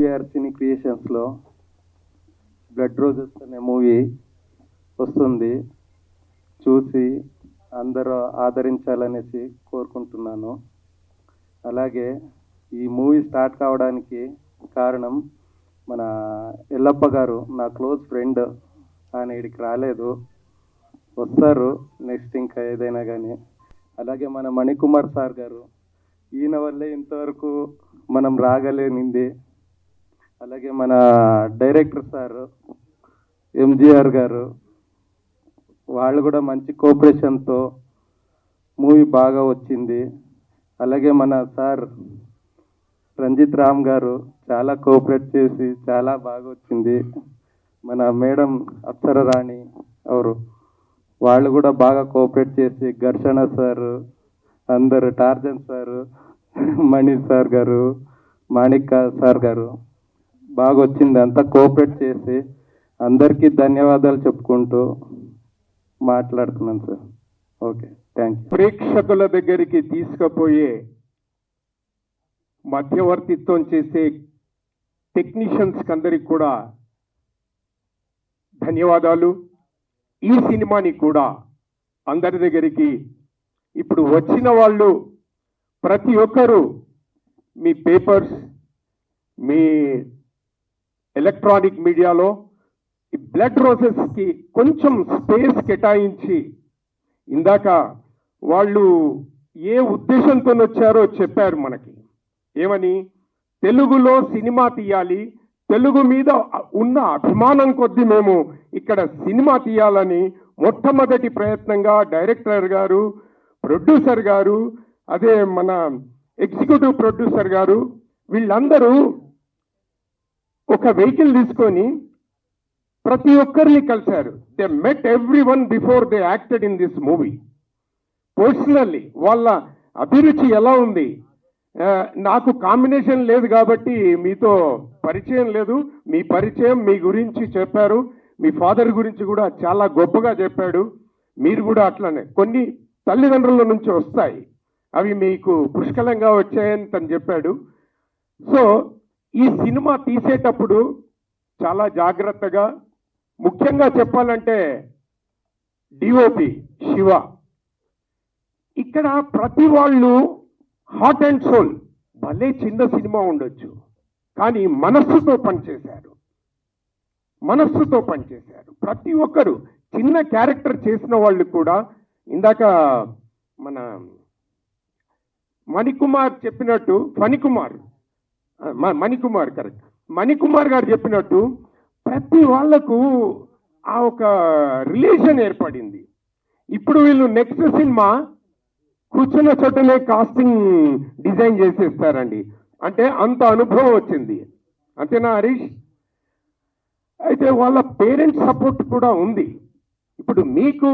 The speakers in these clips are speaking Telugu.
ఎస్బిఆర్ సినీ క్రియేషన్స్లో బ్లడ్ రోజెస్ అనే మూవీ వస్తుంది. చూసి అందరూ ఆదరించాలనేసి కోరుకుంటున్నాను. అలాగే ఈ మూవీ స్టార్ట్ కావడానికి కారణం మన ఎల్లప్ప గారు, నా క్లోజ్ ఫ్రెండ్. ఆయన ఇక్కడికి రాలేదు, వస్తారు నెక్స్ట్ ఇంకా ఏదైనా కానీ. అలాగే మన మణికుమార్ సార్ గారు, ఈయన వల్లే ఇంతవరకు మనం రాగలేనింది. అలాగే మన డైరెక్టర్ సార్ ఎంజిఆర్ గారు, వాళ్ళు కూడా మంచి కోఆపరేషన్తో మూవీ బాగా వచ్చింది. అలాగే మన సార్ రంజిత్ రామ్ గారు చాలా కోఆపరేట్ చేసి చాలా బాగా వచ్చింది. మన మేడం అప్సర రాణి ఎవరు, వాళ్ళు కూడా బాగా కోఆపరేట్ చేసి, ఘర్షణ సార్, అందరు టార్జన్ సార్, మణి సార్ గారు, మాణిక్ సార్ గారు బాగా వచ్చింది. అంతా కోఆపరేట్ చేసి అందరికీ ధన్యవాదాలు చెప్పుకుంటూ మాట్లాడుతున్నాను సార్. Okay, thank you. ప్రేక్షకుల దగ్గరికి తీసుకుపోయే మధ్యవర్తిత్వం చేసే టెక్నీషియన్స్ అందరికి కూడా ధన్యవాదాలు. ఈ సినిమాని కూడా అందరి దగ్గరికి ఇప్పుడు వచ్చిన వాళ్ళు ప్రతి ఒక్కరూ మీ పేపర్స్, మీ ఎలక్ట్రానిక్ మీడియాలో ఈ బ్లడ్ రోజెస్కి కొంచెం స్పేస్ కేటాయించి, ఇందాక వాళ్ళు ఏ ఉద్దేశంతో వచ్చారో చెప్పారు మనకి. ఏమని, తెలుగులో సినిమా తీయాలి, తెలుగు మీద ఉన్న అభిమానం కొద్దీ మేము ఇక్కడ సినిమా తీయాలని మొట్టమొదటి ప్రయత్నంగా డైరెక్టర్ గారు, ప్రొడ్యూసర్ గారు, అదే మన ఎగ్జిక్యూటివ్ ప్రొడ్యూసర్ గారు, వీళ్ళందరూ ఒక వెహికల్ తీసుకొని ప్రతి ఒక్కరిని కలిశారు. They met every one before they acted in this movie. Personally వాళ్ళ అభిరుచి ఎలా ఉంది, నాకు కాంబినేషన్ లేదు కాబట్టి మీతో పరిచయం లేదు, మీ పరిచయం, మీ గురించి చెప్పారు. మీ ఫాదర్ గురించి కూడా చాలా గొప్పగా చెప్పాడు. మీరు కూడా అట్లనే కొన్ని తల్లిదండ్రుల నుంచి వస్తాయి, అవి మీకు పుష్కలంగా వచ్చాయని తను చెప్పాడు. సో ఈ సినిమా తీసేటప్పుడు చాలా జాగ్రత్తగా, ముఖ్యంగా చెప్పాలంటే డిఓపి శివ, ఇక్కడ ప్రతి వాళ్ళు హార్ట్ అండ్ సోల్, భలే చిన్న సినిమా ఉండొచ్చు కానీ మనస్సుతో పనిచేశారు, మనస్సుతో పనిచేశారు. ప్రతి ఒక్కరు చిన్న క్యారెక్టర్ చేసిన వాళ్ళు కూడా, ఇందాక మన మణికుమార్ చెప్పినట్టు, మణికుమార్ కరెక్ట్, మణికుమార్ గారు చెప్పినట్టు ప్రతి వాళ్లకు ఆ ఒక రిలేషన్ ఏర్పడింది. ఇప్పుడు వీళ్ళు నెక్స్ట్ సినిమా కూర్చున్న చోటనే కాస్టింగ్ డిజైన్ చేసేస్తారండి, అంటే అంత అనుభవం వచ్చింది. అంతేనా హరీష్? అయితే వాళ్ళ పేరెంట్స్ సపోర్ట్ కూడా ఉంది. ఇప్పుడు మీకు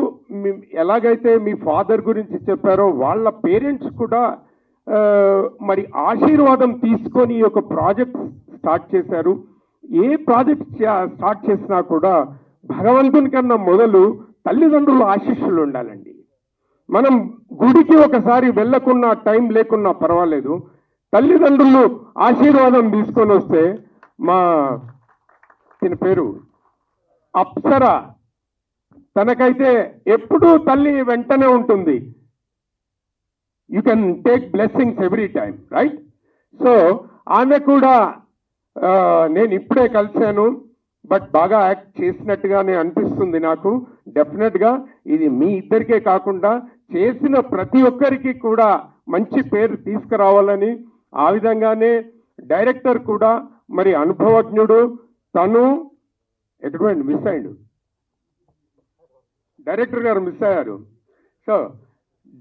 ఎలాగైతే మీ ఫాదర్ గురించి చెప్పారో, వాళ్ళ పేరెంట్స్ కూడా మరి ఆశీర్వాదం తీసుకొని ఒక ప్రాజెక్ట్ స్టార్ట్ చేశారు. ఏ ప్రాజెక్ట్ స్టార్ట్ చేసినా కూడా భగవంతుని కన్నా మొదలు తల్లిదండ్రుల ఆశీస్సులు ఉండాలండి. మనం గుడికి ఒకసారి వెళ్ళకున్నా, టైం లేకున్నా పర్వాలేదు, తల్లిదండ్రులు ఆశీర్వాదం తీసుకొని వస్తే, మా తిన పేరు అప్సర, తనకైతే ఎప్పుడూ తల్లి వెంటనే ఉంటుంది. You can take blessings every time, right? So ఆమె కూడా నేను ఇప్పుడే కలిశాను, బట్ బాగా యాక్ట్ చేసినట్టుగానే అనిపిస్తుంది నాకు. డెఫినెట్గా ఇది మీ ఇద్దరికే కాకుండా చేసిన ప్రతి ఒక్కరికి కూడా మంచి పేరు తీసుకురావాలని, ఆ విధంగానే డైరెక్టర్ కూడా మరి అనుభవజ్ఞుడు, తను ఎటువంటి మిస్ అయ్యాడు, డైరెక్టర్ గారు మిస్ అయ్యారు. సో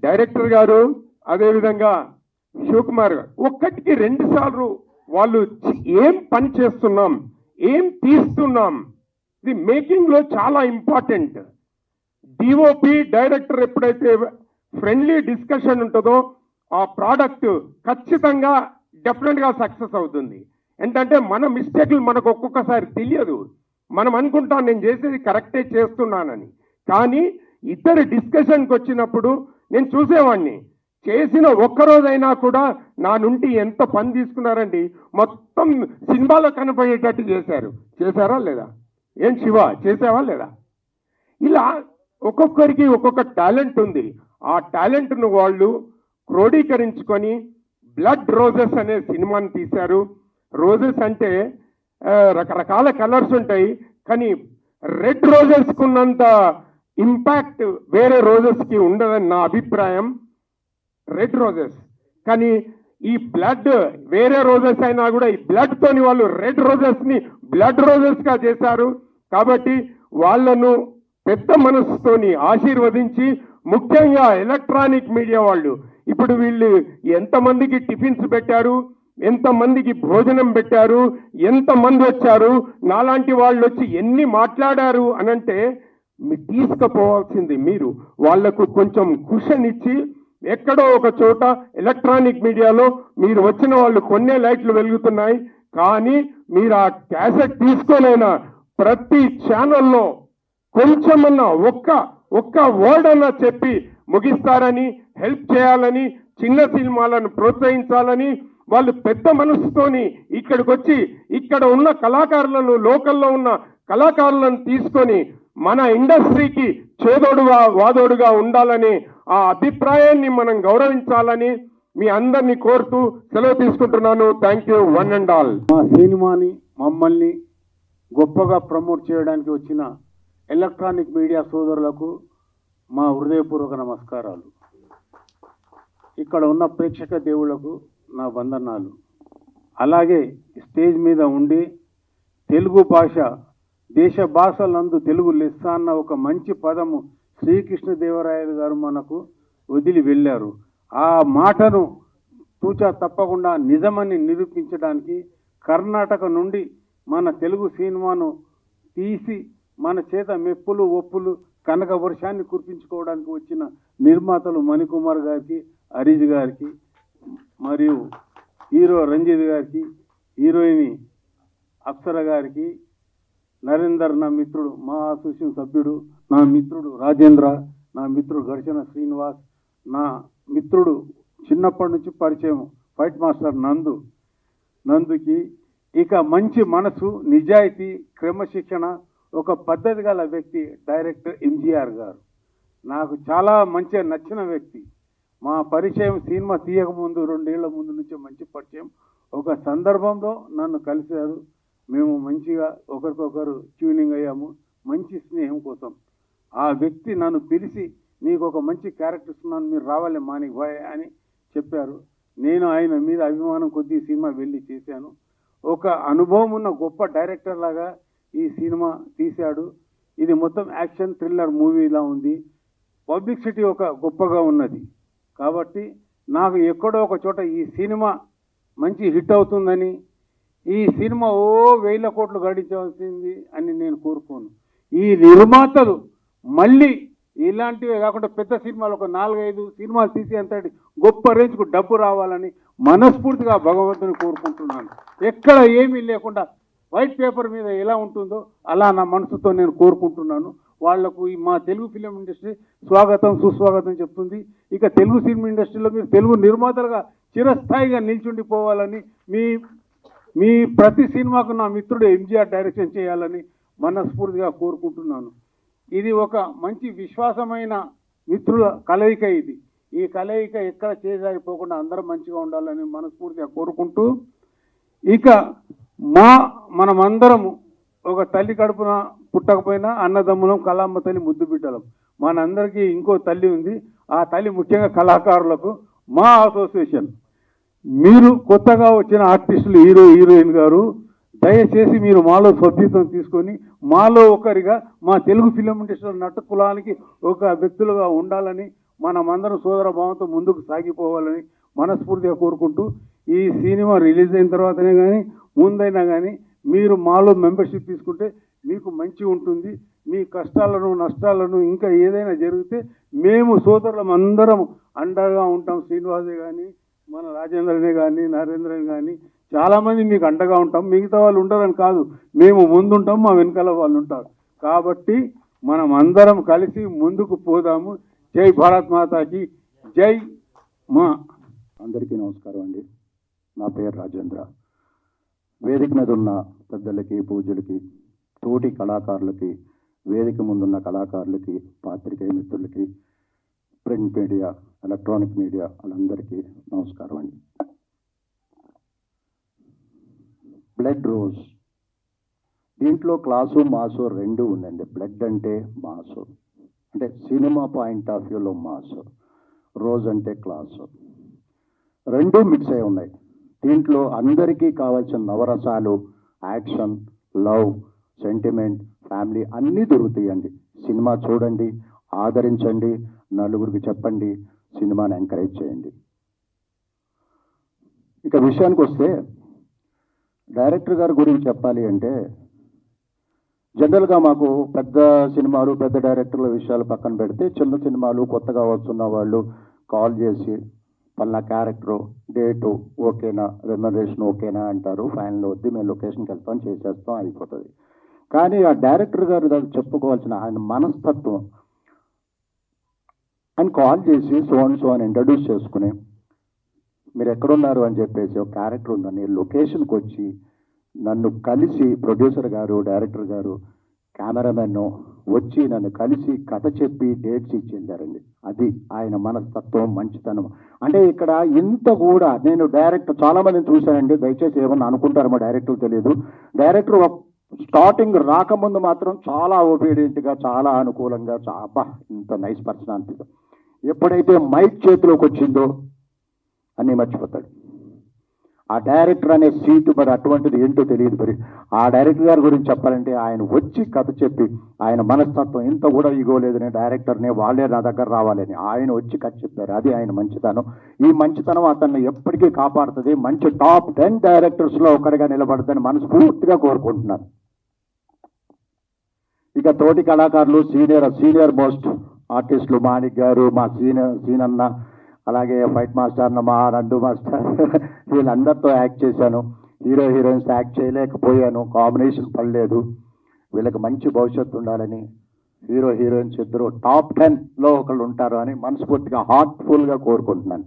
డైరెక్టర్ గారు, అదేవిధంగా శివకుమార్ గారు, ఒక్కటికి 2 సార్లు వాళ్ళు ఏం పని చేస్తున్నాం, ఏం తీస్తున్నాం, ఇది మేకింగ్లో చాలా ఇంపార్టెంట్. డిఓపి డైరెక్టర్ ఎప్పుడైతే ఫ్రెండ్లీ డిస్కషన్ ఉంటుందో, ఆ ప్రోడక్ట్ ఖచ్చితంగా డెఫినెట్గా సక్సెస్ అవుతుంది. ఏంటంటే మన మిస్టేక్లు మనకు ఒక్కొక్కసారి తెలియదు, మనం అనుకుంటాం నేను చేసేది కరెక్టే చేస్తున్నానని. కానీ ఇద్దరు డిస్కషన్కి వచ్చినప్పుడు నేను చూసేవాడిని, చేసిన ఒక్కరోజైనా కూడా నా నుండి ఎంత పని తీసుకున్నారండి, మొత్తం సినిమాలో కనపడేటట్టు చేశారా లేదా? ఏం శివ చేసావా లేదా? ఇలా ఒక్కొక్కరికి ఒక్కొక్క టాలెంట్ ఉంది. ఆ టాలెంట్ను వాళ్ళు క్రోడీకరించుకొని బ్లడ్ రోజెస్ అనే సినిమాని తీశారు. రోజెస్ అంటే రకరకాల కలర్స్ ఉంటాయి, కానీ రెడ్ రోజెస్కి ఉన్నంత ఇంపాక్ట్ వేరే రోజెస్కి ఉండదని నా అభిప్రాయం. రెడ్ రోజెస్ కానీ ఈ బ్లడ్ వేరే రోజెస్ అయినా కూడా ఈ బ్లడ్ తోని వాళ్ళు రెడ్ రోజెస్ ని బ్లడ్ రోజెస్ గా చేశారు. కాబట్టి వాళ్ళను పెద్ద మనసుతోని ఆశీర్వదించి, ముఖ్యంగా ఎలక్ట్రానిక్ మీడియా వాళ్ళు ఇప్పుడు వీళ్ళు ఎంతమందికి టిఫిన్స్ పెట్టారు, ఎంతమందికి భోజనం పెట్టారు, ఎంతమంది వచ్చారు, నాలాంటి వాళ్ళు వచ్చి ఎన్ని మాట్లాడారు అనంటే తీసుకుపోవాల్సింది మీరు వాళ్లకు కొంచెం కుషన్ ఇచ్చి, ఎక్కడో ఒక చోట ఎలక్ట్రానిక్ మీడియాలో మీరు వచ్చిన వాళ్ళు కొన్నే లైట్లు వెలుగుతున్నాయి, కానీ మీరు ఆ క్యాసెట్ తీసుకోలేనా ప్రతి ఛానల్లో కొంచెమన్నా ఒక్క వర్డ్ అన్నా చెప్పి ముగిస్తారని, హెల్ప్ చేయాలని, చిన్న సినిమాలను ప్రోత్సహించాలని వాళ్ళు పెద్ద మనసుతోని ఇక్కడికి వచ్చి ఇక్కడ ఉన్న కళాకారులను, లోకల్లో ఉన్న కళాకారులను తీసుకొని మన ఇండస్ట్రీకి చేదోడుగా వాదోడుగా ఉండాలని ఆ అభిప్రాయాన్ని మనం గౌరవించాలని మీ అందరినీ కోరుతూ సెలవు తీసుకుంటున్నాను. Thank you one and all. మా సినిమాని మమ్మల్ని గొప్పగా ప్రమోట్ చేయడానికి వచ్చిన ఎలక్ట్రానిక్ మీడియా సోదరులకు మా హృదయపూర్వక నమస్కారాలు. ఇక్కడ ఉన్న ప్రేక్షక దేవుళ్లకు నా వందనాలు. అలాగే స్టేజ్ మీద ఉండి తెలుగు భాష, దేశ భాషలందు తెలుగు లెస్స అన్న ఒక మంచి పదము శ్రీకృష్ణదేవరాయలు గారు మనకు వదిలి వెళ్ళారు. ఆ మాటను తూచా తప్పకుండా నిజమని నిరూపించడానికి కర్ణాటక నుండి మన తెలుగు సినిమాను తీసి మన చేత మెప్పులు ఒప్పులు కనక వర్షాన్ని కురిపించుకోవడానికి వచ్చిన నిర్మాతలు మణికుమార్ గారికి, హరీష్ గారికి, మరియు హీరో రంజిత్ గారికి, హీరోయిన్ అప్సర గారికి, నరేందర్ నా మిత్రుడు, మా అసోసియేషన్ సభ్యుడు, నా మిత్రుడు రాజేంద్ర, నా మిత్రుడు ఘర్షణ శ్రీనివాస్, నా మిత్రుడు చిన్నప్పటి నుంచి పరిచయం ఫైట్ మాస్టర్ నందుకి, ఇక మంచి మనసు, నిజాయితీ, క్రమశిక్షణ, ఒక పద్ధతి గల వ్యక్తి డైరెక్టర్ ఎంజీఆర్ గారు. నాకు చాలా మంచిగా నచ్చిన వ్యక్తి. మా పరిచయం సినిమా తీయకముందు 2 ఏళ్ల ముందు నుంచే మంచి పరిచయం. ఒక సందర్భంలో నన్ను కలిశారు. మేము మంచిగా ఒకరికొకరు ట్యూనింగ్ అయ్యాము, మంచి స్నేహం కోసం. ఆ వ్యక్తి నన్ను పిలిచి, నీకు ఒక మంచి క్యారెక్టర్ ఇస్తున్నాను, మీరు రావాలి మానికి బాయ్ అని చెప్పారు. నేను ఆయన మీద అభిమానం కొద్దీ సినిమా వెళ్ళి చేశాను. ఒక అనుభవం ఉన్న గొప్ప డైరెక్టర్ లాగా ఈ సినిమా తీశాడు. ఇది మొత్తం యాక్షన్ థ్రిల్లర్ మూవీలా ఉంది. పబ్లిసిటీ ఒక గొప్పగా ఉన్నది. కాబట్టి నాకు ఎక్కడో ఒక చోట ఈ సినిమా మంచి హిట్ అవుతుందని, ఈ సినిమా 1000 కోట్లు గడించవలసింది అని నేను కోరుకోను. ఈ నిర్మాతలు మళ్ళీ ఇలాంటివే కాకుండా పెద్ద సినిమాలు ఒక 4-5 సినిమాలు తీసేంతటి గొప్ప రేంజ్కు డబ్బు రావాలని మనస్ఫూర్తిగా భగవంతుని కోరుకుంటున్నాను. ఎక్కడ ఏమీ లేకుండా వైట్ పేపర్ మీద ఎలా ఉంటుందో అలా నా మనసుతో నేను కోరుకుంటున్నాను. వాళ్లకు మా తెలుగు ఫిలిం ఇండస్ట్రీ స్వాగతం సుస్వాగతం చెప్తుంది. ఇక తెలుగు సినిమా ఇండస్ట్రీలో మీరు తెలుగు నిర్మాతలుగా చిరస్థాయిగా నిల్చుండిపోవాలని, మీ ప్రతి సినిమాకు నా మిత్రుడు ఎంజీఆర్ డైరెక్షన్ చేయాలని మనస్ఫూర్తిగా కోరుకుంటున్నాను. ఇది ఒక మంచి విశ్వాసమైన మిత్రుల కలయిక. ఈ కలయిక ఎక్కడ చేజారిపోకుండా అందరం మంచిగా ఉండాలని మనస్ఫూర్తిగా కోరుకుంటూ, ఇక మనమందరము ఒక తల్లి కడుపున పుట్టకపోయినా అన్నదమ్ములం, కళామ్మ తల్లి ముద్దు బిడ్డలం. మనందరికీ ఇంకో తల్లి ఉంది. ఆ తల్లి ముఖ్యంగా కళాకారులకు మా అసోసియేషన్. మీరు కొత్తగా వచ్చిన ఆర్టిస్టులు, హీరోయిన్ గారు, దయచేసి మీరు మాలో సభ్యత్వం తీసుకొని మాలో ఒకరిగా మా తెలుగు ఫిలిం ఇండస్ట్రీ నట కులానికి ఒక వ్యక్తులుగా ఉండాలని, మనమందరం సోదర భావంతో ముందుకు సాగిపోవాలని మనస్ఫూర్తిగా కోరుకుంటూ, ఈ సినిమా రిలీజ్ అయిన తర్వాతనే కానీ ముందైనా కానీ మీరు మాలో మెంబర్షిప్ తీసుకుంటే మీకు మంచి ఉంటుంది. మీ కష్టాలను నష్టాలను ఇంకా ఏదైనా జరిగితే మేము సోదరులం అందరం అండగా ఉంటాం. శ్రీనివాసే కానీ, మన రాజేంద్రనే కానీ, నరేంద్రనే కానీ చాలామంది మీకు అండగా ఉంటాం. మిగతా వాళ్ళు ఉంటారని కాదు, మేము ముందుంటాం, మా వెనకాల వాళ్ళు ఉంటారు. కాబట్టి మనం అందరం కలిసి ముందుకు పోదాము. జై భారత్ మాతాకి జై. మా అందరికీ నమస్కారం అండి. నా పేరు రాజేంద్ర. వేదిక మీద ఉన్న పెద్దలకి, పూజలకి, తోటి కళాకారులకి, వేదిక ముందున్న కళాకారులకి, పాత్రికేయ మిత్రులకి, ప్రింట్ మీడియా, ఎలక్ట్రానిక్ మీడియా వాళ్ళందరికీ నమస్కారం అండి. బ్లడ్ రోజ్, దీంట్లో క్లాసు మాసు రెండు ఉందండి. బ్లడ్ అంటే మాసు, అంటే సినిమా పాయింట్ ఆఫ్ వ్యూలో మాసు, రోజ్ అంటే క్లాసు, రెండు మిక్స్ అయి ఉన్నాయి. దీంట్లో అందరికీ కావాల్సిన నవరసాలు, యాక్షన్, లవ్, సెంటిమెంట్, ఫ్యామిలీ అన్నీ దొరుకుతాయండి. సినిమా చూడండి, ఆదరించండి, నలుగురికి చెప్పండి, సినిమాని ఎంకరేజ్ చేయండి. ఇక విషయానికి వస్తే, డైరెక్టర్ గారి గురించి చెప్పాలి అంటే, జనరల్గా మాకు పెద్ద సినిమాలు, పెద్ద డైరెక్టర్ల విషయాలు పక్కన పెడితే, చిన్న సినిమాలు కొత్తగా వస్తున్న వాళ్ళు కాల్ చేసి పలానా క్యారెక్టరు, డేటు ఓకేనా, రెమ్యునరేషన్ ఓకేనా అంటారు. ఫైనల్ వద్ది, మేము లొకేషన్కి వెళ్తాం, చేసేస్తాం, అయిపోతుంది. కానీ ఆ డైరెక్టర్ గారు దానికి చెప్పుకోవాల్సిన ఆయన మనస్తత్వం, ఆయన కాల్ చేసి సో అని ఇంట్రడ్యూస్ చేసుకుని, మీరు ఎక్కడున్నారు అని చెప్పేసి, ఒక క్యారెక్టర్ ఉందని లొకేషన్కి వచ్చి నన్ను కలిసి, ప్రొడ్యూసర్ గారు, డైరెక్టర్ గారు, కెమెరామెన్ వచ్చి నన్ను కలిసి కథ చెప్పి డేట్స్ ఇచ్చి వెళ్ళారండి. అది ఆయన మనస్తత్వం, మంచితనం. అంటే ఇక్కడ ఇంత కూడా, నేను డైరెక్టర్ చాలా మందిని చూశానండి, దయచేసి ఏమన్నా అనుకుంటారో మా డైరెక్టర్ తెలియదు. డైరెక్టర్ స్టార్టింగ్ రాకముందు మాత్రం చాలా ఒబీడియంట్గా, చాలా అనుకూలంగా, అబ్బా ఇంత నైస్ పర్సన్ అనిపిస్తుంది. ఎప్పుడైతే మైక్ చేతిలోకి వచ్చిందో అన్నీ మర్చిపోతాడు. ఆ డైరెక్టర్ అనే సీటు మరి అటువంటిది ఏంటో తెలియదు. మరి ఆ డైరెక్టర్ గారి గురించి చెప్పాలంటే, ఆయన వచ్చి కథ చెప్పి, ఆయన మనస్తత్వం ఇంత కూడా ఇగోలేదని, డైరెక్టర్నే వాళ్ళే నా దగ్గర రావాలని ఆయన వచ్చి కథ చెప్పారు. అది ఆయన మంచితనం. ఈ మంచితనం అతన్ని ఎప్పటికీ కాపాడుతుంది. మంచి టాప్ 10 డైరెక్టర్స్లో ఒకటిగా నిలబడుతుందని మనస్ఫూర్తిగా కోరుకుంటున్నాను. ఇక తోటి కళాకారులు, సీనియర్ మోస్ట్ ఆర్టిస్టులు, మాణిక్ గారు, మా సీనన్న, అలాగే ఫైట్ మాస్టర్ అన్న, మా నందు మాస్టర్, వీళ్ళందరితో యాక్ట్ చేశాను. హీరోయిన్స్ యాక్ట్ చేయలేకపోయాను, కాంబినేషన్ పడలేదు. వీళ్ళకి మంచి భవిష్యత్తు ఉండాలని, హీరోయిన్స్ ఇద్దరు టాప్ 10లో ఒకళ్ళు ఉంటారు అని మనస్ఫూర్తిగా, హార్ట్ఫుల్గా కోరుకుంటున్నాను.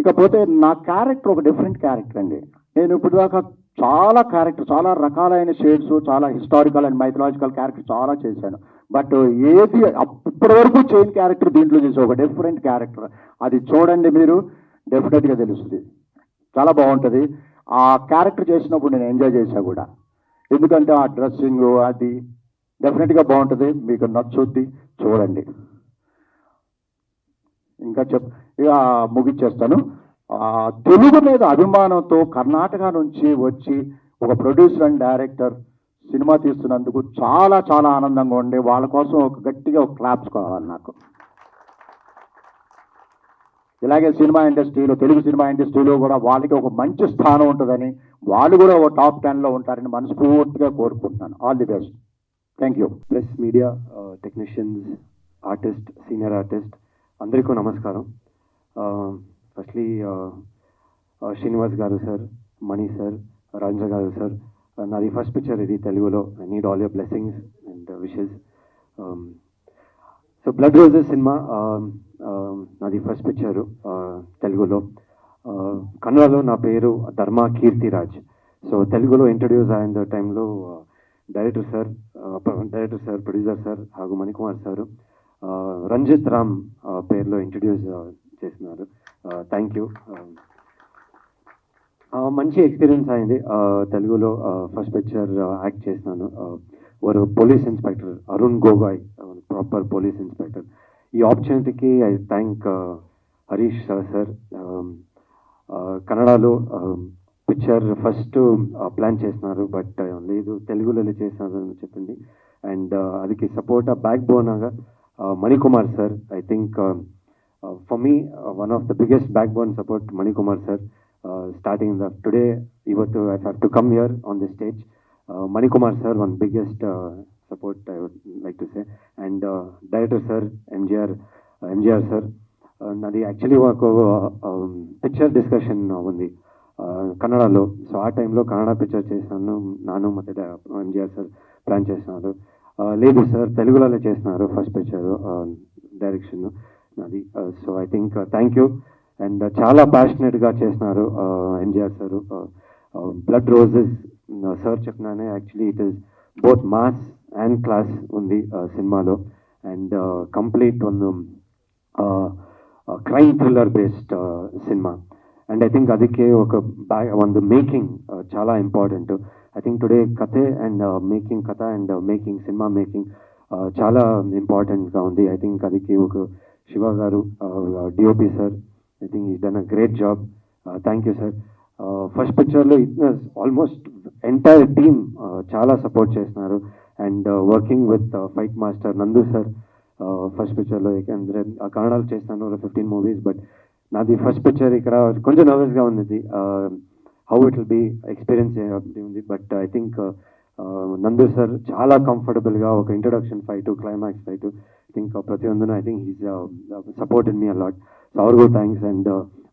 ఇకపోతే నా క్యారెక్టర్ ఒక డిఫరెంట్ క్యారెక్టర్ అండి. నేను ఇప్పుడు దాకా చాలా రకాలైన షేడ్స్, చాలా హిస్టారికల్ అండ్ మైథలాజికల్ క్యారెక్టర్ చాలా చేశాను. బట్ ఏది ఇప్పటి వరకు చేయని క్యారెక్టర్ దీంట్లో చేసే ఒక డిఫరెంట్ క్యారెక్టర్. అది చూడండి, మీరు డెఫినెట్గా తెలుస్తుంది. చాలా బాగుంటుంది. ఆ క్యారెక్టర్ చేసినప్పుడు నేను ఎంజాయ్ చేశా కూడా, ఎందుకంటే ఆ డ్రెస్సింగ్ అది డెఫినెట్గా బాగుంటుంది. మీకు నచ్చుద్ది, చూడండి. ఇంకా ఇక ముగిచ్చేస్తాను. తెలుగు మీద అభిమానంతో కర్ణాటక నుంచి వచ్చి ఒక ప్రొడ్యూసర్ అండ్ డైరెక్టర్ సినిమా తీస్తున్నందుకు చాలా ఆనందంగా ఉండే వాళ్ళ కోసం ఒక గట్టిగా ఒక క్లాప్స్ కావాలి నాకు. ఇలాగే సినిమా ఇండస్ట్రీలో, తెలుగు సినిమా ఇండస్ట్రీలో కూడా వాళ్ళకి ఒక మంచి స్థానం ఉంటుందని, వాళ్ళు కూడా ఒక టాప్ 10లో ఉంటారని మనస్ఫూర్తిగా కోరుకుంటున్నాను. All the best. Thank you. Press media, technicians, artist, senior artist అందరికీ నమస్కారం. ఫస్ట్లీ శ్రీనివాస్ గారు సార్, మణి సార్, రాజేంద్ర గారు సార్, నాది ఫస్ట్ పిక్చర్ ఇది తెలుగులో. I need all your blessings and wishes. So blood roses cinema నాది ఫస్ట్ పిక్చరు తెలుగులో. కన్నడలో నా పేరు ధర్మ కీర్తిరాజ్. సో తెలుగులో ఇంట్రడ్యూస్ అయిన టైంలో డైరెక్టర్ సార్, ప్రొడ్యూసర్ సార్ ಹಾಗೂ మణికుమార్ సారు రంజిత్ రామ్ పేరులో ఇంట్రడ్యూస్ చేసినారు. Thank you. మంచి ఎక్స్పీరియన్స్ అయింది. తెలుగులో ఫస్ట్ పిక్చర్ యాక్ట్ చేసినాను. ఒక police inspector Arun Gogoi, proper police inspector. ఈ ఆపర్చునిటీకి ఐ థ్యాంక్ హరీష్ సార్. కన్నడలో పిక్చర్ ఫస్ట్ ప్లాన్ చేసినారు, బట్ లేదు తెలుగులో చేసినారు అని చెప్పింది. అండ్ అదికి సపోర్ట్ బ్యాక్ బోన్గా Manikumar sir. I think for me, one of the biggest backbone support Manikumar sir. Starting today, I have to come here on the stage. Manikumar sir, one biggest support I would like to say. And director sir, MGR sir. Nadi actually ఒక పిక్చర్ డిస్కషన్ ఉంది కన్నడలో. సో ఆ టైంలో కన్నడ పిక్చర్ చేసినాను. నాను ಮತ್ತೆ MGR సార్ ప్లాన్ చేసినారు. లేదు సార్ తెలుగులో చేసినారు ఫస్ట్ పిక్చర్. డైరెక్షన్ నాది. So I think thank you. And చాలా ప్యాషనెట్గా చేసినారు NGR sir. Blood roses sir చెప్పినానే actually it is both mass and class ఉంది సినిమాలో. అండ్ కంప్లీట్ ಒಂದು ಕ್ರೈಮ್ ಥ್ರಿಲ್ಲರ್ ಬೇಸ್ಡ್ ಸಿನಿಮಾ. అండ్ ఐ థింక్ ಅದಕ್ಕೆ ಒಂದು ಮೇಕಿಂಗ್ చాలా ఇంపార్టెంట్. ఐ థింక్ టుడే కథే అండ్ మేకింగ్ కథ అండ్ మేకింగ్ సినిమా మేకింగ్ చాలా ఇంపార్టెంట్గా ఉంది. ఐ థింక్ ಅದಕ್ಕೆ ఒక శివ గారు DOP sir, I think is done a great job. Thank you sir. First పిక్చర్లో ఆల్మోస్ట్ ఎంటైర్ టీమ్ చాలా సపోర్ట్ చేస్తున్నారు. And working with fight master Nandu sir first పిక్చర్లో, ಯಾಕೆಂದರೆ కన్నడలో చేస్తాను 15 మూవీస్, బట్ నాది ఫస్ట్ పిక్చర్ ఇక్కడ కొంచెం నర్వస్గా ఉంది. How it will be experience ఉంది. But I think Nandu sir చాలా కంఫర్టబుల్గా ఒక introduction fight, climax fight, I think ప్రతియొందును I think he's supported me a lot. So ಅವ್ರಿಗೂ థ్యాంక్స్. అండ్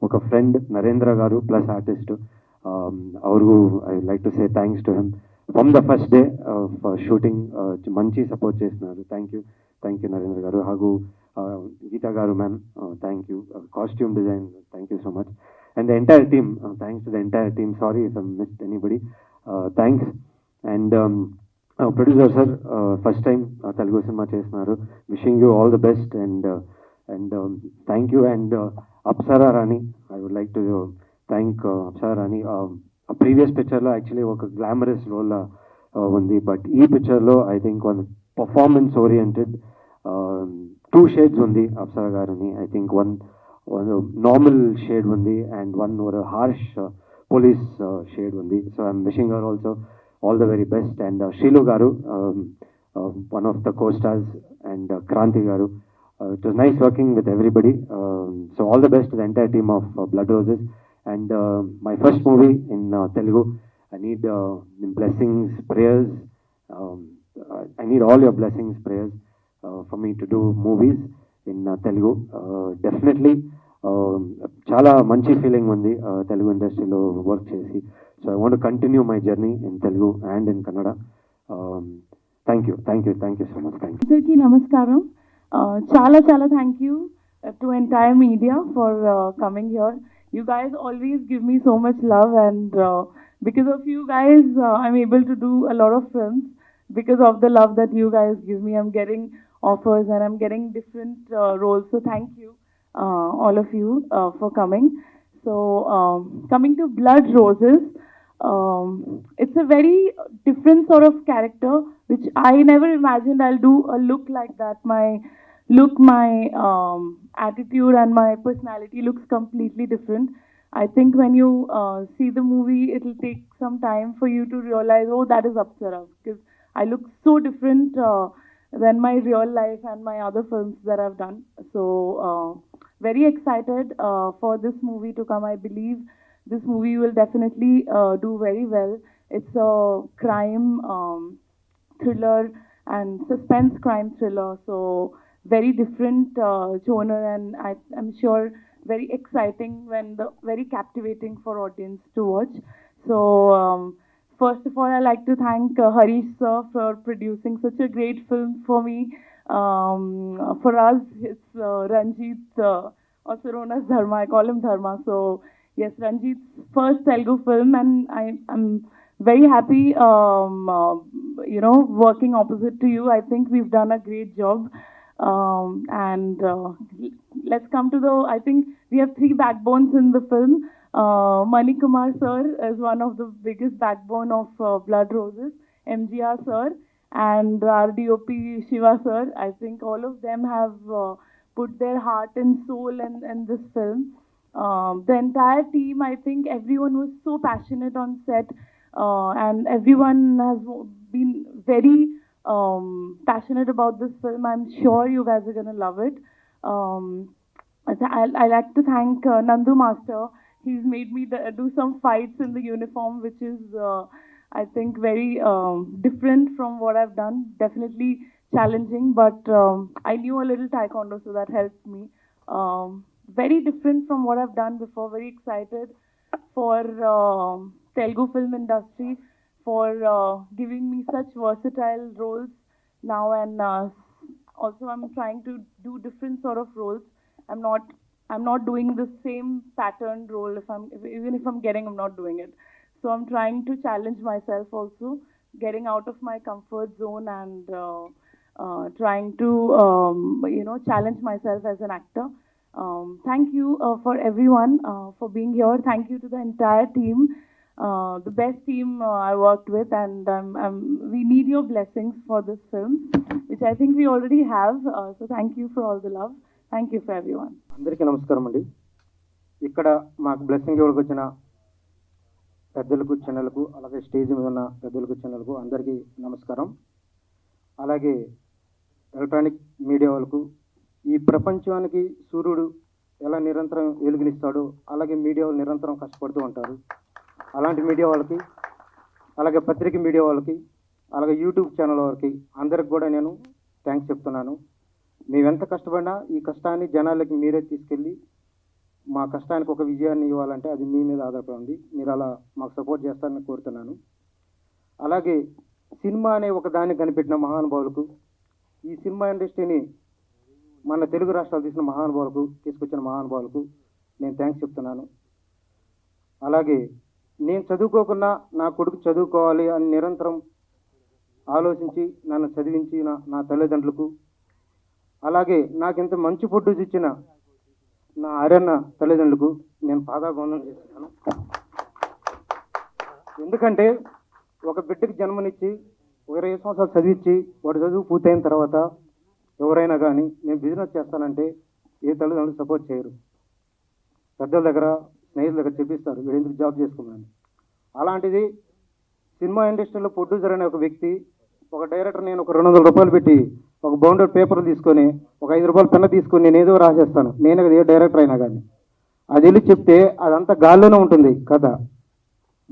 ఒక ఫ్రెండ్ నరేంద్ర గారు ప్లస్ ఆర్టిస్ట్, ಅವ್ರಿಗೂ I like to say thanks to him from the first day of shooting. మంచి సపోర్ట్ చేస్తున్నారు. థ్యాంక్ యూ నరేంద్ర గారు. ಹಾಗೂ గీతా గారు ma'am, thank you. Costume design, thank you so much. And the entire team, thanks to the entire team. Sorry if I missed anybody. Thanks. And producer sir first time Telugu సినిమా చేస్తున్నారు. Wishing you all the best. And thank you. And Apsara Rani, I would like to thank Apsara Rani. Previous పిక్చర్లో యాక్చువల్లీ ఒక గ్లామరస్ రోల్ ఉంది, బట్ ఈ పిక్చర్లో I think one performance oriented 2 shades ఉంది అప్సరా గారిని. I think one normal shade ఉంది and one harsh police shade ఉంది. So I'm wishing her also all the very best. And Sheelu గారు, one of the co stars, and Kranti గారు, it was nice working with everybody. So all the best to the entire team of blood roses. And my first movie in Telugu. I need blessings, prayers. I need all your blessings, prayers for me to do movies in Telugu. Definitely, చాలా మంచి ఫీలింగ్ ఉంది తెలుగు ఇండస్ట్రీలో వర్క్ చేసి. So I want to continue my journey in Telugu and in Kannada. Thank you so much. Thank you. అందరికీ నమస్కారం. చాలా చాలా thank you to entire media for coming here. You guys always give me so much love, and because of you guys, I'm able to do a lot of films. Because of the love that you guys give me, I'm getting offers and I'm getting different roles. So thank you, all of you, for coming. So coming to Blood Roses, it's a very different sort of character, which I never imagined I'll do a look like that. My attitude and my personality looks completely different. I think when you see the movie, it'll take some time for you to realize, oh, that is Apsara, because I look so different than my real life and my other films that I've done. So very excited for this movie to come. I believe this movie will definitely do very well. It's a crime thriller and suspense crime thriller. So very different genre, and I'm sure very exciting, very captivating for audience to watch. So first of all, I like to thank Harish sir for producing such a great film for me. For us, it's Ranjit, also known as Dharma. I call him Dharma. So yes, Ranjit's first Telugu film, and I'm very happy, working opposite to you. I think we've done a great job. And let's come to I think we have 3 backbones in the film. Mani Kumar sir is one of the biggest backbone of Blood Roses, MGR sir, and our DOP Shiva sir. I think all of them have put their heart and soul in this film. The entire team, I think everyone was so passionate on set, and everyone has been very passionate about this film. I'm sure you guys are gonna love it. I like to thank Nandu Master. He's made me do some fights in the uniform, which is I think very different from what I've done. Definitely challenging, but I knew a little taekwondo, so that helped me. Very different from what I've done before. Very excited for Telugu film industry, for giving me such versatile roles now, and Also, I'm trying to do different sort of roles. I'm not doing the same pattern role. Even if I'm getting, I'm not doing it. So I'm trying to challenge myself also, getting out of my comfort zone and trying to challenge myself as an actor. Thank you for everyone for being here. Thank you to the entire team, the best team I worked with, and we need your blessings for this film, which I think we already have. So thank you for all the love. Thank you for everyone. అందరికీ నమస్కారం అండి. ఇక్కడ మాకు బ్లెస్సింగ్ ఇవ్వడానికి వచ్చిన పెద్దలకు చిన్నలకు, అలాగే స్టేజ్ మీద ఉన్న పెద్దలకు చిన్నలకు అందరికీ నమస్కారం. అలాగే ఎలక్ట్రానిక్ మీడియా వాళ్ళకు, ఈ ప్రపంచానికి సూర్యుడు ఎలా నిరంతరం వెలుగునిస్తాడో అలాగే మీడియా వాళ్ళు నిరంతరం కష్టపడుతూ ఉంటారు. అలాంటి మీడియా వాళ్ళకి, అలాగే పత్రిక మీడియా వాళ్ళకి, అలాగే యూట్యూబ్ ఛానల్ వాళ్ళకి అందరికి కూడా నేను థ్యాంక్స్ చెప్తున్నాను. మేమెంత కష్టపడినా ఈ కష్టాన్ని జనాలకి మీరే తీసుకెళ్ళి మా కష్టానికి ఒక విజయాన్ని ఇవ్వాలంటే అది మీ మీద ఆధారపడి ఉంది. మీరు అలా మాకు సపోర్ట్ చేస్తారని కోరుతున్నాను. అలాగే సినిమా అనే ఒక దాన్ని కనిపెట్టిన మహానుభావులకు, ఈ సినిమా ఇండస్ట్రీని మన తెలుగు రాష్ట్రాలు తీసిన మహానుభావులకు, తీసుకొచ్చిన మహానుభావులకు నేను థ్యాంక్స్ చెప్తున్నాను. అలాగే నేను చదువుకోకుండా నా కొడుకు చదువుకోవాలి అని నిరంతరం ఆలోచించి నన్ను చదివించిన నా తల్లిదండ్రులకు, అలాగే నాకింత మంచి ఫుడ్ ఇచ్చిన నా ఆర్యన్న తల్లిదండ్రులకు నేను పాదాభివందనం చేస్తున్నాను. ఎందుకంటే ఒక బిడ్డకి జన్మనిచ్చి 20 సంవత్సరాలు చదివించి వాడు చదువు పూర్తయిన తర్వాత ఎవరైనా కానీ నేను బిజినెస్ చేస్తానంటే ఏ తల్లిదండ్రులు సపోర్ట్ చేయరు. పెద్దల దగ్గర, స్నేహితుల దగ్గర చెప్పిస్తారు వీడు ఎందుకు జాబ్ చేసుకున్నాను. అలాంటిది సినిమా ఇండస్ట్రీలో ప్రొడ్యూసర్ అనే ఒక వ్యక్తి, ఒక డైరెక్టర్, నేను ఒక 200 రూపాయలు పెట్టి ఒక బౌండర్ పేపర్ తీసుకొని ఒక 5 రూపాయల పెన్న తీసుకొని నేను ఏదో రాసేస్తాను. నేను ఏ డైరెక్టర్ అయినా కానీ అది వెళ్ళి చెప్తే అదంతా గాల్లోనే ఉంటుంది కథ.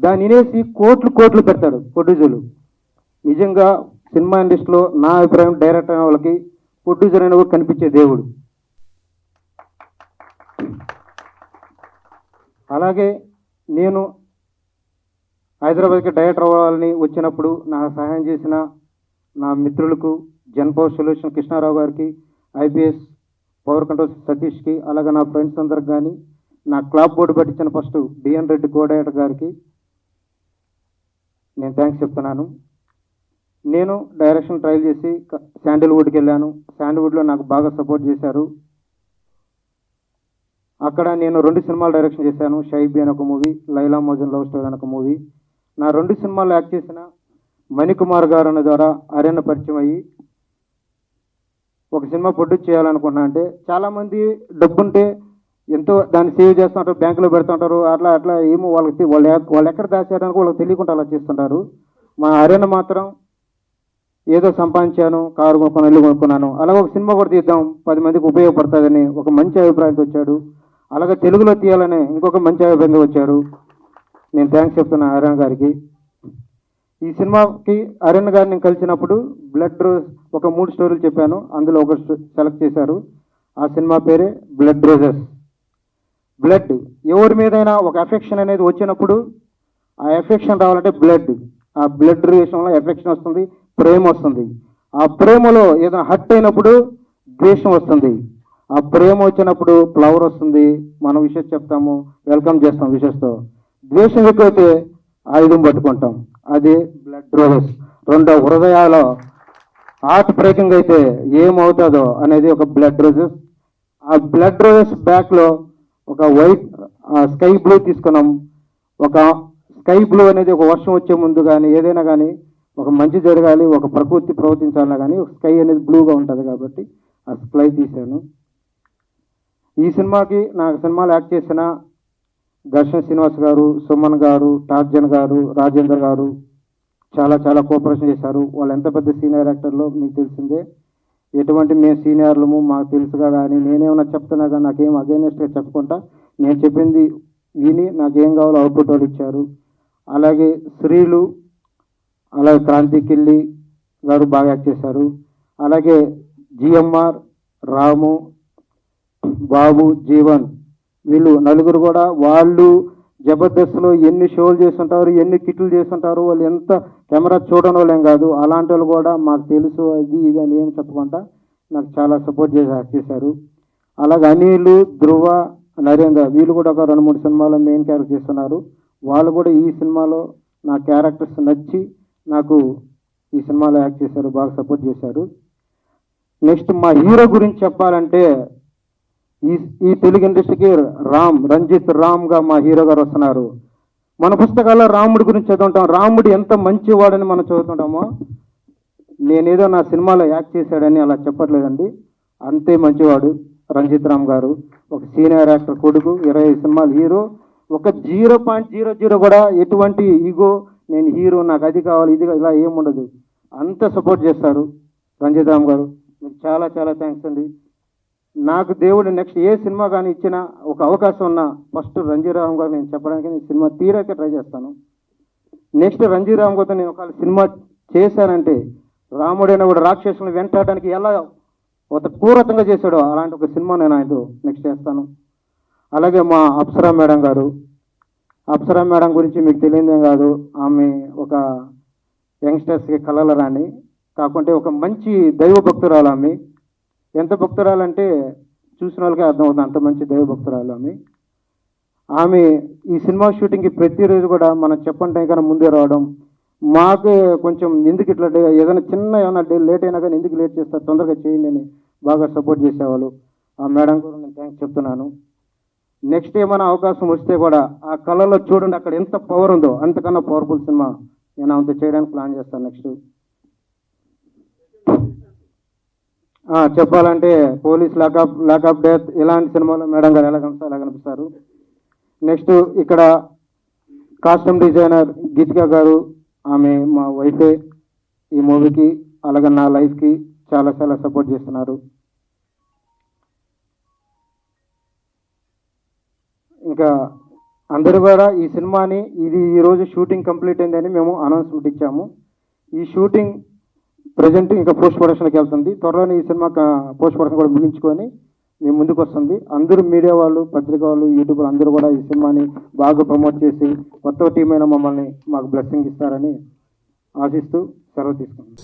దాన్ని వినేసి కోట్లు పెడతాడు ప్రొడ్యూసర్లు. నిజంగా సినిమా ఇండస్ట్రీలో నా అభిప్రాయం డైరెక్టర్ అయిన వాళ్ళకి ప్రొడ్యూసర్ అయిన కూడా కనిపించే దేవుడు. అలాగే నేను హైదరాబాద్కి డైరెక్టర్ అవ్వాలని వచ్చినప్పుడు నాకు సహాయం చేసిన నా మిత్రులకు, జన్ పవర్ సొల్యూషన్ కృష్ణారావు గారికి, ఐపీఎస్ పవర్ కంట్రోల్ సతీష్కి, అలాగే నా ఫ్రెండ్స్ అందరికి కానీ, నా క్లాప్ బోర్డు పట్టించిన ఫస్ట్ డిఎన్ రెడ్డి కోడైరెక్టర్ గారికి నేను థ్యాంక్స్ చెప్తున్నాను. నేను డైరెక్షన్ ట్రయల్ చేసి శాండిల్వుడ్కి వెళ్ళాను. శాండిల్వుడ్లో నాకు బాగా సపోర్ట్ చేశారు. అక్కడ నేను 2 సినిమాలు డైరెక్షన్ చేశాను. షైబీ అని ఒక మూవీ, లైలా మోజన్ లవ్ స్టోరీ అని ఒక మూవీ. నా 2 సినిమాలు యాక్ట్ చేసిన మణికుమార్ గారు అన్న ద్వారా ఆర్యన్న పరిచయం అయ్యి ఒక సినిమా ప్రొడ్యూస్ చేయాలనుకున్నా. అంటే చాలామంది డబ్బుంటే ఎంతో దాన్ని సేవ్ చేస్తుంటారు, బ్యాంకులో పెడుతుంటారు, అట్లా ఏమో వాళ్ళకి వాళ్ళు ఎక్కడ దాచారని వాళ్ళకి తెలియకుండా అలా చేస్తుంటారు. మా ఆర్యన్న మాత్రం ఏదో సంపాదించాను, కారు కొనుక్కున్నాను, ఇల్లు కొనుక్కున్నాను, అలాగే ఒక సినిమా కూడా తీద్దాం 10 మందికి ఉపయోగపడుతుందని ఒక మంచి అభిప్రాయంతో వచ్చాడు. అలాగే తెలుగులో తీయాలని ఇంకొక మంచి అభిప్రాయంతో వచ్చారు. నేను థ్యాంక్స్ చెప్తున్నాను ఆర్యన్న గారికి. ఈ సినిమాకి ఆర్యన్న గారిని కలిసినప్పుడు బ్లడ్ రోజ్ ఒక 3 స్టోరీలు చెప్పాను. అందులో ఒక సెలెక్ట్ చేశారు. ఆ సినిమా పేరే బ్లడ్ రోజెస్. బ్లడ్, ఎవరి మీదైనా ఒక ఎఫెక్షన్ అనేది వచ్చినప్పుడు ఆ ఎఫెక్షన్ రావాలంటే బ్లడ్, ఆ బ్లడ్ రిలేషన్లో ఎఫెక్షన్ వస్తుంది, ప్రేమ వస్తుంది. ఆ ప్రేమలో ఏదైనా హర్ట్ అయినప్పుడు ద్వేషం వస్తుంది. ఆ ప్రేమ వచ్చినప్పుడు ఫ్లవర్ వస్తుంది, మనం విషెస్ చెప్తాము, వెల్కమ్ చేస్తాం విషెస్తో. ద్వేషం ఎక్కువైతే ఆయుధం పట్టుకుంటాం, అదే బ్లడ్ రోజెస్. 2 హృదయాల హార్ట్ బ్రేకింగ్ అయితే ఏమవుతుందో అనేది ఒక బ్లడ్ రోజెస్. ఆ బ్లడ్ రోజెస్ బ్యాక్లో ఒక వైట్ స్కై బ్లూ తీసుకున్నాం. ఒక స్కై బ్లూ అనేది ఒక వర్షం వచ్చే ముందు కానీ ఏదైనా కానీ ఒక మంచి జరగాలి, ఒక ప్రకృతి ప్రవర్తించాలన్నా కానీ ఒక స్కై అనేది బ్లూగా ఉంటుంది కాబట్టి ఆ స్కై తీశాను. ఈ సినిమాకి నాకు సినిమాలు యాక్ట్ చేసిన దర్శన్ శ్రీనివాస్ గారు, సుమన్ గారు, టార్జన్ గారు, రాజేందర్ గారు చాలా కోఆపరేషన్ చేశారు. వాళ్ళు ఎంత పెద్ద సీనియర్ యాక్టర్లో మీకు తెలిసిందే. ఎటువంటి మేము సీనియర్లము మాకు తెలుసుగా, కానీ నేనేమన్నా చెప్తున్నా కానీ నాకేం అగైనెస్ట్గా చెప్పుకుంటా నేను చెప్పింది విని నాకేం కావాలో అవుట్పుట్ వాళ్ళు ఇచ్చారు. అలాగే శ్రీలు, అలాగే క్రాంతి కిల్లి గారు బాగా యాక్ట్ చేశారు. అలాగే జిఎంఆర్, రాము, బాబు, జీవన్, వీళ్ళు నలుగురు కూడా వాళ్ళు జబర్దస్త్లో ఎన్ని షోలు చేస్తుంటారు, ఎన్ని కిట్లు చేస్తుంటారు. వాళ్ళు ఎంత కెమెరా చూడని వాళ్ళేం కాదు. అలాంటి వాళ్ళు కూడా మాకు తెలుసు అది ఇది అని ఏం చెప్పకుండా నాకు చాలా సపోర్ట్ చేసి యాక్ట్ చేశారు. అలాగే అనిల్, ధ్రువ, నరేంద్ర వీళ్ళు కూడా ఒక 2-3 సినిమాలో మెయిన్ క్యారెక్టర్ చేస్తున్నారు. వాళ్ళు కూడా ఈ సినిమాలో నా క్యారెక్టర్స్ నచ్చి నాకు ఈ సినిమాలో యాక్ట్ చేశారు, బాగా సపోర్ట్ చేశారు. నెక్స్ట్ మా హీరో గురించి చెప్పాలంటే ఈ తెలుగు ఇండస్ట్రీకి రంజిత్ రామ్గా మా హీరో గారు వస్తున్నారు. మన పుస్తకాల్లో రాముడి గురించి చదువుతుంటాం, రాముడు ఎంత మంచివాడని మనం చదువుతుంటామో, నేనేదో నా సినిమాలో యాక్ట్ చేశాడని అలా చెప్పట్లేదండి. అంతే మంచివాడు రంజిత్ రామ్ గారు. ఒక సీనియర్ యాక్టర్ కొడుకు, 25 సినిమాలు హీరో, ఒక 0.00 కూడా ఎటువంటి ఈగో, నేను హీరో నాకు అది కావాలి ఇది ఇలా ఏముండదు, అంత సపోర్ట్ చేస్తారు రంజిత్ రామ్ గారు. మీకు చాలా చాలా థ్యాంక్స్ అండి. నాకు దేవుడు నెక్స్ట్ ఏ సినిమా కానీ ఇచ్చినా ఒక అవకాశం ఉన్నా ఫస్ట్ రంజిత్ రామ్ గారు నేను చెప్పడానికి నేను సినిమా తీరాకే ట్రై చేస్తాను. నెక్స్ట్ రంజిత్ రామ్ గారితో నేను ఒక సినిమా చేశానంటే రాముడైన కూడా రాక్షసులను వెంటాడడానికి ఎలా ఒక క్రూరతంగా చేశాడో అలాంటి ఒక సినిమా నేను ఆయనతో నెక్స్ట్ చేస్తాను. అలాగే మా అప్సరా మేడం గారు, అప్సరా మేడం గురించి మీకు తెలియదేం కాదు, ఆమె ఒక యంగ్స్టర్స్కి కళల రాణి, కాకుంటే ఒక మంచి దైవ భక్తురాలు. ఆమె ఎంత భక్తురాలంటే చూసిన వాళ్ళకే అర్థమవుతుంది, అంత మంచి దైవ భక్తురాలు ఆమె. ఆమె ఈ సినిమా షూటింగ్కి ప్రతిరోజు కూడా మనం చెప్పండి టైం కన్నా ముందే రావడం, మాకు కొంచెం ఎందుకు ఇట్లా ఏదైనా చిన్న ఏమైనా లేట్ అయినా కానీ ఎందుకు లేట్ చేస్తారు, తొందరగా చేయండి అని బాగా సపోర్ట్ చేసేవాళ్ళు. ఆ మేడం కూడా నేను థ్యాంక్స్ చెప్తున్నాను. నెక్స్ట్ ఏమైనా అవకాశం వస్తే కూడా ఆ కళలో చూడండి అక్కడ ఎంత పవర్ ఉందో, అంతకన్నా పవర్ఫుల్ సినిమా నేను అంత చేయడానికి ప్లాన్ చేస్తాను. నెక్స్ట్ చెప్పాలంటే పోలీస్ లాకప్ డెత్ ఇలాంటి సినిమాలో మేడం గారు ఎలా కనిపిస్తారు. నెక్స్ట్ ఇక్కడ కాస్ట్యూమ్ డిజైనర్ గీతిక గారు, ఆమె మా వైఫే ఈ మూవీకి అలాగే నా లైఫ్కి చాలా చాలా సపోర్ట్ చేస్తున్నారు. ఇంకా అందరూ కూడా ఈ సినిమాని ఈరోజు షూటింగ్ కంప్లీట్ అయిందని మేము అనౌన్స్మెంట్ ఇచ్చాము. ఈ షూటింగ్ ప్రజెంట్ ఇంకా పోస్ట్ ప్రొడక్షన్కి వెళ్తుంది. త్వరలోనే ఈ సినిమా పోస్ట్ ప్రొడక్షన్ కూడా ముగించుకొని మేము ముందుకు వస్తుంది. అందరూ మీడియా వాళ్ళు, పత్రిక వాళ్ళు, యూట్యూబ్ అందరూ కూడా ఈ సినిమాని బాగా ప్రమోట్ చేసి కొత్త టీం అయిన మమ్మల్ని మాకు బ్లెస్సింగ్ ఇస్తారని ఆశిస్తూ సెలవు తీసుకుంటాం.